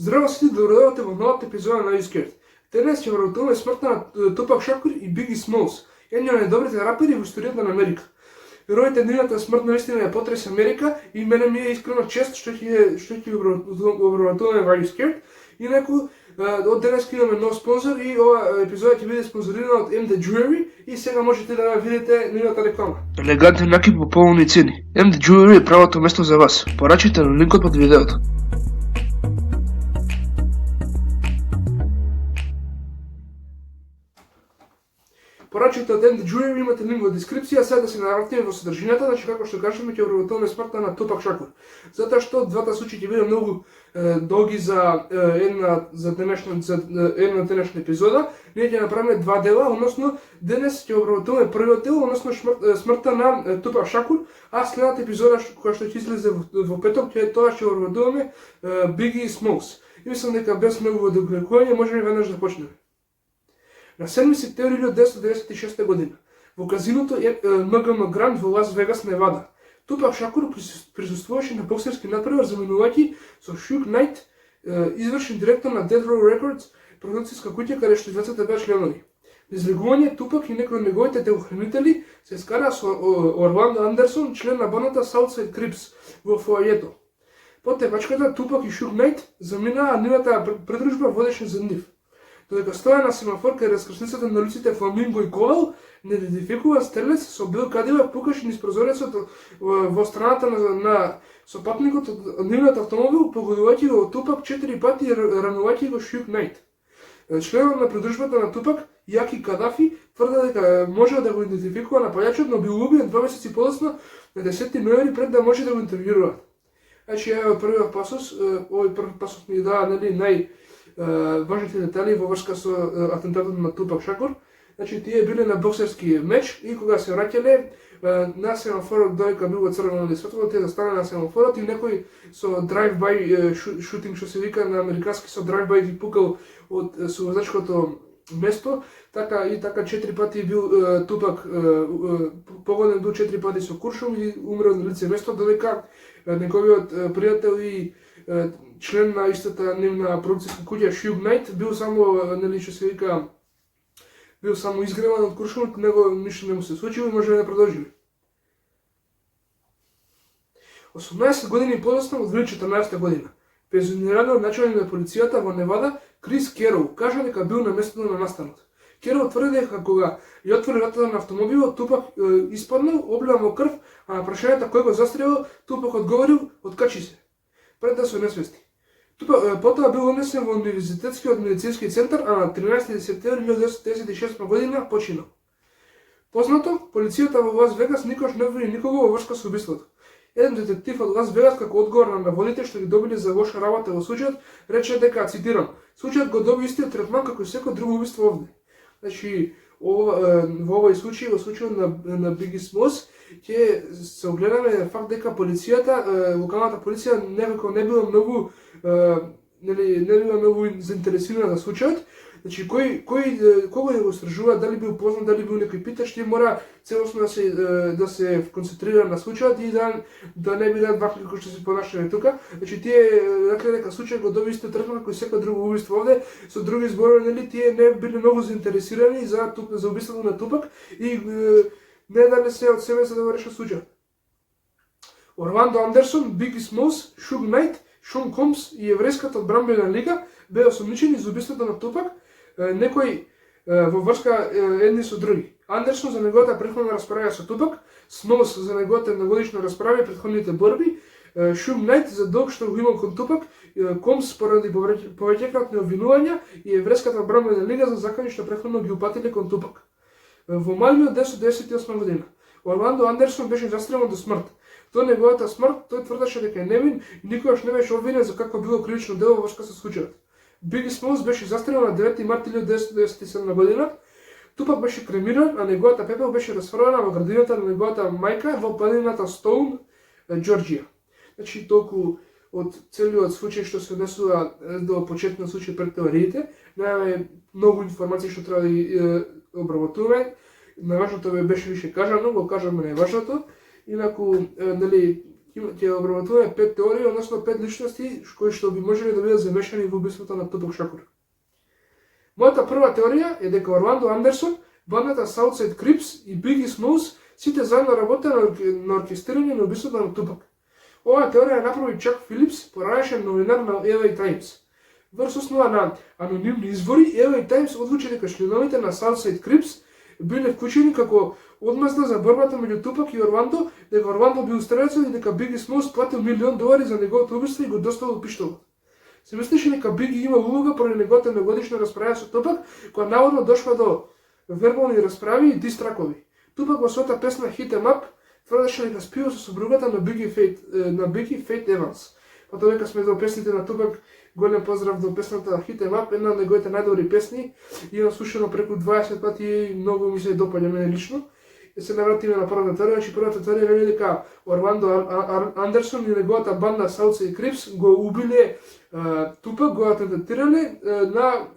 Здраво сите, добродојавте во новата епизода на Искерт. Денес ќе вработуваме смртта на Тупак Шакур и Биги Смолс, едни од најдобрите рапери во историјата на Америка. Веројате, нивната смрт наистина ја потресе Америка и мене ми е искрено чест што ќе вработуваме во Искерт. Инаку, од денес имаме нов спонзор и ова епизода ќе биде спонзорирана од MD Jewelry и сега можете да видите нивната реклама. Елегантен накид по полни цени. MD Jewelry е правото место за вас. Порачете на линкот под видеото. Порачите од MD Jewelry имате линк во дескрипција, сега да се навратиме во содржината, значи како што кажеме ќе вработуваме смртта на Тупак Шакур. Затоа што двата случаи ќе биде многу долги за една денешна епизода. Ние ќе направиме два дела, односно денес ќе вработуваме првиот дел, односно смртта на Тупак Шакур, а следната епизода која што ќе излезе во петок ќе тоа ќе вработуваме Биги Смолс. И мислам дека без многу одекување можеме веднаш да почнеме. На 7 септември 1996 година, во казиното МГМ Гранд во Лас Вегас, Невада, Тупак Шакур присуствуваше на боксерски надпревар заменувајќи со Шуг Најт, извршен директор на Death Row Records, продукцијска куќа каде што двајцата беа членови. На излегување Тупак и некои од неговите телохранители се скара со Орландо Андерсон, член на бандата Southside Crips во фоајето. По тепачката Тупак и Шуг Најт заминаа, нивната придружба водеше за нив. Додека стоја на семафор кај раскршницата на улиците Фламинго и Ковал, неидентификуван стрелец со бел кадилак пукаше низ прозорецот во страната на сопатникот од нивниот автомобил, погодувајќи го Тупак 4 пати и ранувајќи го Шуг Најт. Членот на придружбата на Тупак, Јаки Кадафи, тврди дека можел да го идентификува напаѓачот, но бил убиен 2 месеци подоцна на 10 ноември пред да може да го интервјуираат. Значи, ево првиот пасос, овој прв пасос ми дава важните детали во врска со атентатот на Тупак Шакур. Значи, тие биле на боксерски меч и кога се враќале на семафорот, додека било црвено светло, тие застана на семафорот и некој со drive-by шутинг, што се вика на американски, со drive-by ги пукал од совозачкото место, така 4 пати бил Тупак погоден бил 4 пати со куршум и умрел на лице место, додека неговиот пријател и член на истата нивна продукцијска куќа Шуг Најт бил само, што се вика, бил само изгреван од куршумот, него ништо не му се случило и може да продолжи. 18 години подоцна, во 2014 година, пензионираниот началник на полицијата во Невада, Крис Керол, кажа дека бил на местото на настанот. Керол тврди дека кога ја отвори вратата на автомобилот, Тупак испаднал, облеан во крв, а на прашањето кој го застрелил, Тупак одговорил: "Откачи се", пред да се несвести. Потоа бил однесен во Универзитетскиот медицински центар, а на 13 септември 1996 година починал. Познато, полицијата во Лас Вегас никош не обвини никого во врска со убиството. Еден детектив од Лас Вегас, како одговор на наводите што ги добили за лоша работа во случајот, рече дека, цитирам: "Случајот го доби истиот третман како и секој друго убиство овде." Значи, во овој случај, во случајот на Биги Смолс, ќе се огледаме факт дека полицијата, локалната полиција некако не била многу заинтересирана за случајот. Значи, кого ја го истражува, дали бил познат, дали бил некој питач, тие мора целосно да се концентрира на случајот и да не бидат вакви кои што се понашале тука. Значи, тие рекле дека случајот го доби исто третман како и секој друго убиство овде. Со други зборови, тие не биле многу заинтересирани за убиството на Тупак и не дали се од себе за да го решат случајот. Орландо Андерсон, Биги Смолс, Шуг Најт, Шон Комс и еврејската одбранбена лига беа осомничени за убиството на Тупак, некои во врска едни со други. Андерсон за неговата претходна расправа со Тупак, Смолс за неговата едногодишна расправа и претходните борби, Шуг Најт за долг што го имал кон Тупак, Комс поради повеќекратни обвинувања и еврејската одбранбена лига за закони што претходно ги упатиле кон Тупак. Во мај 1998 година, Орландо Андерсон беше застрелен до смрт. До неговата смрт тој тврдеше дека е невин и никогаш не беше обвинен за какво било кривично дело во врска со случајот. Биги Смолс беше застрелен на 9 март 1997 година. Тупак беше кремиран, а неговата пепел беше расфрлена во градината на неговата мајка во планината Стоун, Џорџија. Значи, толку од целиот случај што се однесува до почетниот случај пред теориите, немаме многу информации што треба да обработуваме. Најважното беше више кажано, го кажаме најважното. Инаку, ќе обработуваме 5 теории, односно 5 личности кои што би можеле да бидат замешани во убиството на Тупак Шакур. Мојата прва теорија е дека Орландо Андерсон, бандата Southside Crips и Biggie Smalls сите заедно работеа на оркестрирање на убиството на Тупак. Оваа теорија направи Чак Филипс, поранешен новинар на LA Times. Врз основа на анонимни извори, LA Times одлучи дека членовите на Southside Crips биле вклучени како одмазда за борбата меѓу Тупак и Орландо, дека Орландо бил стрелецот и дека Биги Смолс платил $1 милион за неговото убиство и го доставил пиштолот. Се мислеше дека Биги има улога поради неговата едногодишна расправа со Тупак, која наводно дошла до вербални расправи и дистракови. Тупак во својата песна Hit 'Em Up тврдеше дека спива со сопругата на Биги Фейт Еванс. Потоа дека сме до песните на Тупак, голем поздрав до песната Hit 'Em Up, една од неговите најдобри песни, и ја слушано преку 20 пати и многу ми се допаѓа мене лично. И се навратиме на првата теорија, значи првата теорија вели дека Орландо Андерсон и неговата банда Southside Crips го убиле Тупак, го атентатирале на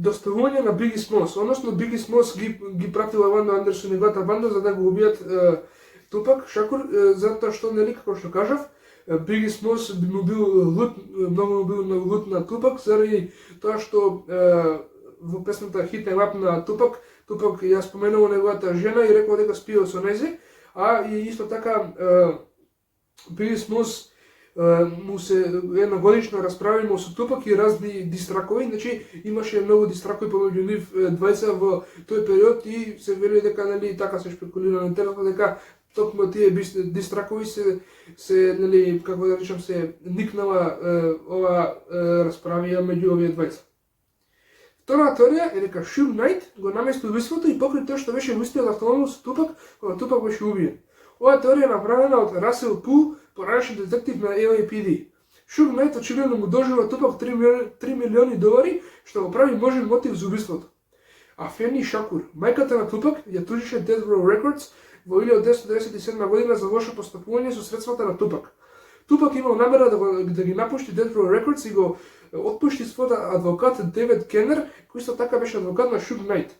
доставување на Биги Смолс. Односно Биги Смолс ги пратил Орландо Андерсон и неговата банда за да го убијат Тупак Шакур, затоа што, нели, како што кажав, Биги Смолс му бил лут, многу бил лут на Тупак, заради тоа што во песната Hit 'Em Up на Тупак ја споменува неговата жена и рекол дека спиел со незе, а и исто така Биги Смолс му се едногодишно расправимо со Тупак и разни дистракови, значи имаше многу дистракови помеѓу нив двајца во тој период и се вели дека, нели, така се шпекулира на интернет дека токму тие дистракови се нели, како да речам, се никнала ова расправија меѓу овие двајца. Втората теорија е дека Шуг Најт го намести убиството и покри тоа што беше во истиот автомобил со Тупак, кога Тупак беше убиен. Оваа теорија е направена од Расел Пул, поранешен детектив на LAPD. Шуг Најт очигледно му дожива Тупак $3 милиони, што го прави можен мотив за убиството. А Фени Шакур, мајката на Тупак, ја тужише Death Row Records во 1997 година за лошо постапување со средствата на Тупак. Тупак имал намера да ги напушти Death Row Records и го отпушти својот адвокат Девид Кенер, кој исто така беше адвокат на Шуг Најт.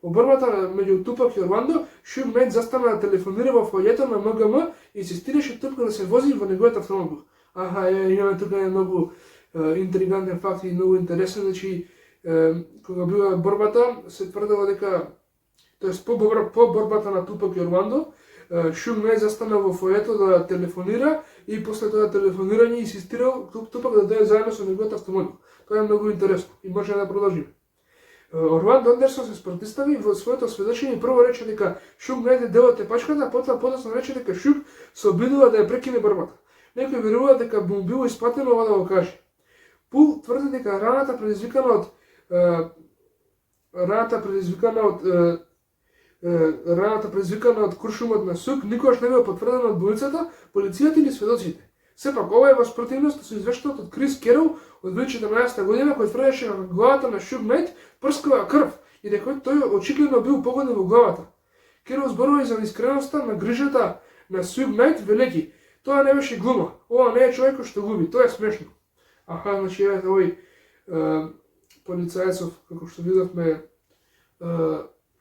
Во борбата меѓу Тупак и Орландо, Шуг Најт застана да телефонира во фојето на МГМ и инсистираше Тупак да се вози во неговиот автомобил. Имаме тука многу интригантен факт и многу интересен, значи кога била борбата, се тврдела дека, тоест по борбата на Тупак и Орландо, Шуг Најт застана во фојето да телефонира и после тоа телефонирање инсистирал Тупак да дојде заедно со неговиот автомобил. Тоа е многу интересно и може да продолжиме. Орландо Андерсон се спротистави во своето сведочење и прво рече дека Шуг Најт е дел од тепачката, потоа подоцна рече дека Шуг се обидува да ја прекине борбата. Некој верува дека му било исплатено ова да го каже. Пул тврди дека раната предизвикана од куршумот на Сук никогаш не била потврдена од болницата, полицијата или сведоците. Сепак, ова е во спротивност со извештајот од Крис Керол од 2014 година, кој тврдеше дека главата на Шуг Најт прскала крв и дека тој очигледно бил погоден во главата. Керол зборува и за искреноста на грижата на Шуг Најт, велеки: "Тоа не беше глума, ова не е човекот што губи, тоа е смешно." Значи овој полицајецов, како што видовме,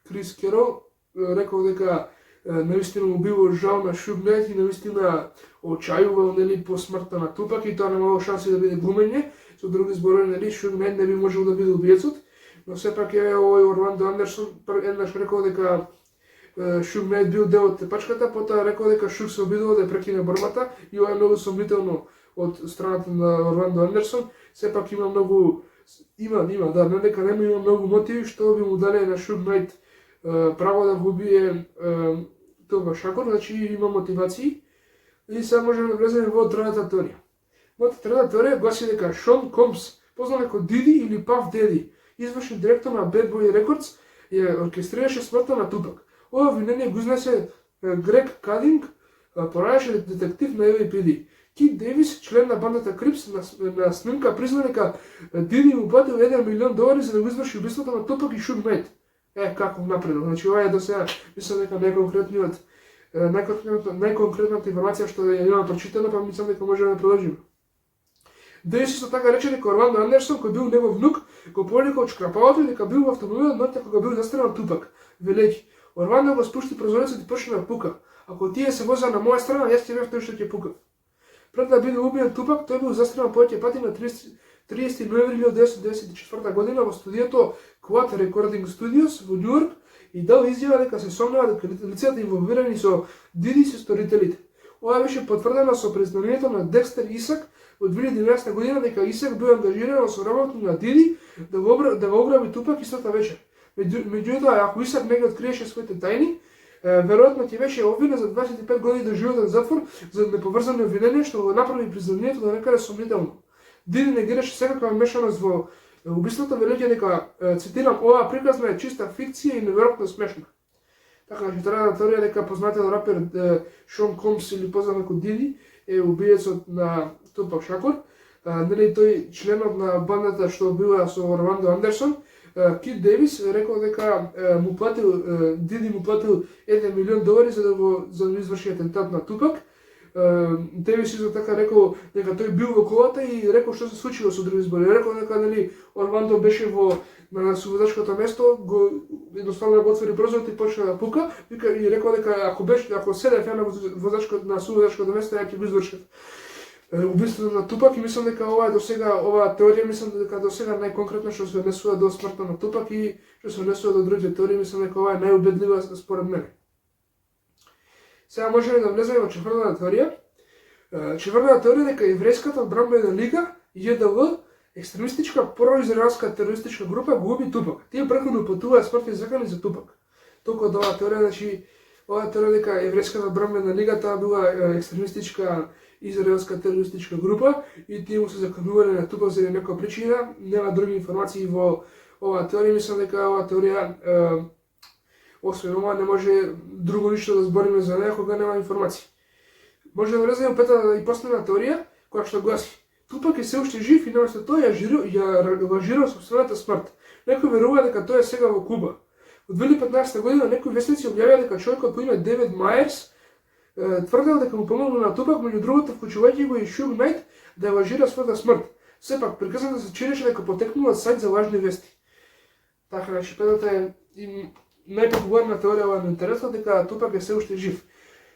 Крис Керол рекол дека наистина му било жал на Шуг Најт и наистина очајувал, нели, по смртта на Тупак и тоа немало шанси да биде глумење. Со други зборови, нели, Шуг Најт не би можел да биде убиецот, но сепак е овој Орландо Андерсон еднаш рекол дека Шуг Најт бил дел од тепачката, потоа рекол дека Шуг се обидувал да ја прекине борбата и ова е многу сомнително од страната на Орландо Андерсон. Сепак има многу дека има многу мотиви што би му дале на Шуг Најт право да го убие Тупак Шакур, значи има мотивации. И сега можеме да влеземе во третата теорија. Мојата трета теорија гласи дека Шон Комс, познат како Диди или Паф Деди, извршен директор на Bad Boy Records, ја оркестрираше смртта на Тупак. Ова обвинение го изнесе Грег Кадинг, поранешен детектив на LAPD. Кит Дейвис, член на бандата Крипс, на снимка призна дека Диди му платил $1 милион за да го изврши убиството на Тупак и Шуг Најт. Како напредно. Значи ова е до сега, мислам дека најконкретната информација што ја имам прочитана, па мислам дека можеме да продолжиме. Дейвис исто така рече дека Орландо Андерсон, кој бил негов внук, го повлека од шкрапалото и дека бил во автомобилот ноќта кога бил застрелен Тупак. Велејќи: Орвандо го спушти прозорецот и почна да пука. Ако тие се воза на моја страна, јас ќе бев тој што ќе пука. Пред да биде убиен Тупак, тој бил застрелен повеќе пати на 30 ноември 1994 година во студиото Quad Recording Studios во Њу Йорк и дал изјава дека се сомнува дека лицата инволвирани со Диди се сторителите. Ова беше потврдено со признанието на Декстер Исак во 2011 година дека Исак бил ангажиран со работата на Диди да го ограби Тупак истата вечер. Меѓутоа, ако Исак не ги откриеше своите тајни, веројатно ќе беше обвинен за 25 години доживотен затвор за неповрзани обвиненија што го направи признанието до некаде сомнително. Диди негираше секаква мешаност во убиството, велејќи дека, цитирам, оваа приказна е чиста фикција и неверојатно смешна. Така, четвртата теорија дека познатиот рапер Шон Комс или познат како Диди е убиецот на Тупак Шакур. Нели тој членот на бандата што била со Орвандо Андерсон, Кит Девис рекол дека Диди му платил $1 милион за да изврши атентат на Тупак. Девис исто така рекол дека тој бил во колата и рекол што се случило со други збори. Рекол дека нели Орвандо беше на сувозачкото место, го едноставно го отвори прозорот и почна да пука, и рекол дека ако седев ја на сувозачкото место, ја ќе го извршев убиството на Тупак. И мислам дека оваа теорија мислам дека досега најконкретно што се однесува до смртта на Тупак и што се однесува до другите теории, мислам дека ова е најубедлива според мене. Сега можеме да влеземе во четвртата теорија. Четвртата теорија дека еврејската одбранбена лига ЈДЛ, екстремистичка произраелска терористичка група, го уби Тупак. Тие претходно патуваа смртни закани за Тупак. Толку од оваа теорија, значи оваа теорија дека еврејската одбранбена лига таа била екстремистичка израелска терористичка група и тие му се заканувале на Тупак за некоја причина, нема други информации во оваа теорија. Мислам дека оваа теорија освен ова не може друго ништо да збориме за неја кога нема информации. Може да влеземе петата и последна теорија, која што гласи: Тупак е се уште жив и наместо тоа ја лажира собствената смрт. Некој верува дека тој е сега во Куба. Во 2015 година некои вестници објавија дека човекот по име Девид Мајерс тврдел дека му помогнал на Тупак, меѓу другото вклучувајќи го и Шуг Најт, да ја лажира својата смрт. Сепак приказната се чиреше дека потекнува од сајт за лажни вести. Така, значи петата е најпопуларна теорија во интернетот дека Тупак е се уште жив.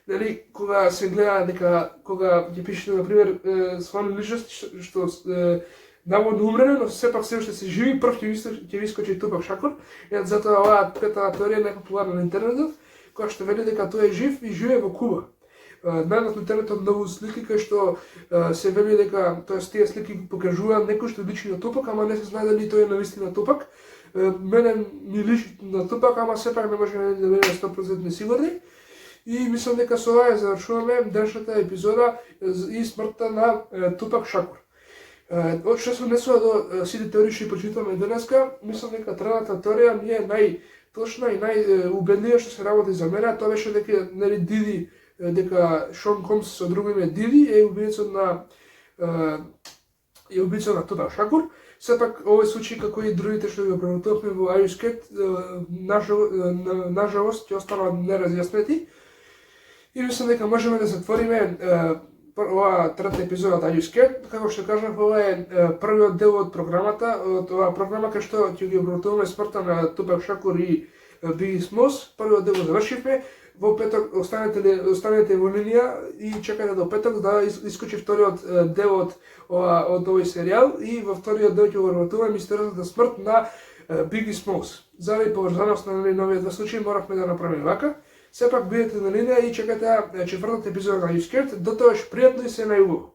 Дали кога се гледа дека кога ќе пишете на пример славни личности што наводно умреле, но сепак се уште се живи, прв ќе ви искочи Тупак Шакур. И затоа оваа пета теорија е најпопуларна на интернетот, која што вели дека тој е жив и живее во Куба. Најдов на интернетот многу слики кај што се вели дека, тоест тие слики покажуваат некој што личи на Тупак, ама не се знае дали тој е навистина Тупак. Мене ми личи на Тупак, ама сепак не можеме да бидеме 100% сигурни. И мислам дека со ова завршуваме денешната епизода и смртта на Тупак Шакур. Од што се однесува до сите теории што прочитаме денеска, мислам дека третата теорија ми е најточна и најубедлива што се работи за мене. Тоа беше дека нели Диди, дека Шон Комс со друго име Диди е убиецот на Тупак Шакур. Сепак овој случај како и другите што го преработувавме во Are You Scared, нажалост ќе останаа неразјаснети. И мислам дека можеме да затвориме оваа трета епизода од Are You Scared. Како што кажав, ова е првиот дел од програмата, од оваа програма кај што ќе ги обработуваме смртта на Тупак Шакур и Биги Смолс. Првиот дел го завршивме. Во петок останете во линија и чекате до петок да искочи вториот дел од овој серијал и во вториот дел ќе го обработуваме мистериозната смрт на Биги Смолс. Заради поврзаност на новиот два случаи моравме да направиме вака. Сепак бидете на линија и чекате четвртата епизода на Are You Scared. Дотоаш пријатно и се најубаво.